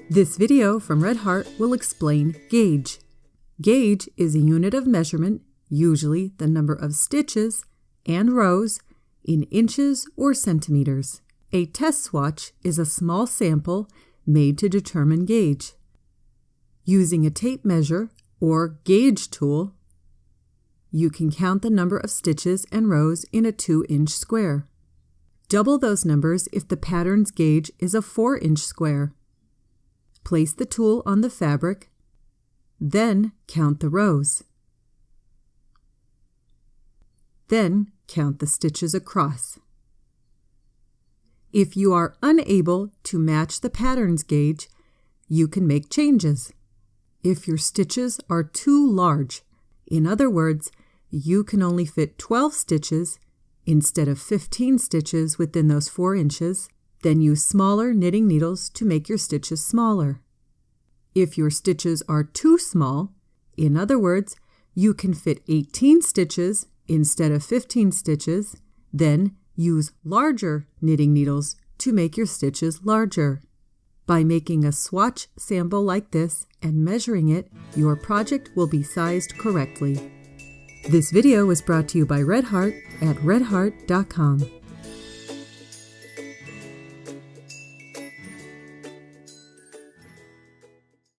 This video from Red Heart will explain gauge. Gauge is a unit of measurement, usually the number of stitches and rows, in inches or centimeters. A test swatch is a small sample made to determine gauge. Using a tape measure or gauge tool, you can count the number of stitches and rows in a 2-inch square. Double those numbers if the pattern's gauge is a 4-inch square. Place the tool on the fabric, then count the rows. Then count the stitches across. If you are unable to match the pattern's gauge, you can make changes. If your stitches are too large, in other words, you can only fit 12 stitches instead of 15 stitches within those 4 inches, then use smaller knitting needles to make your stitches smaller. If your stitches are too small, in other words, you can fit 18 stitches instead of 15 stitches, then use larger knitting needles to make your stitches larger. By making a swatch sample like this and measuring it, your project will be sized correctly. This video was brought to you by Red Heart at redheart.com.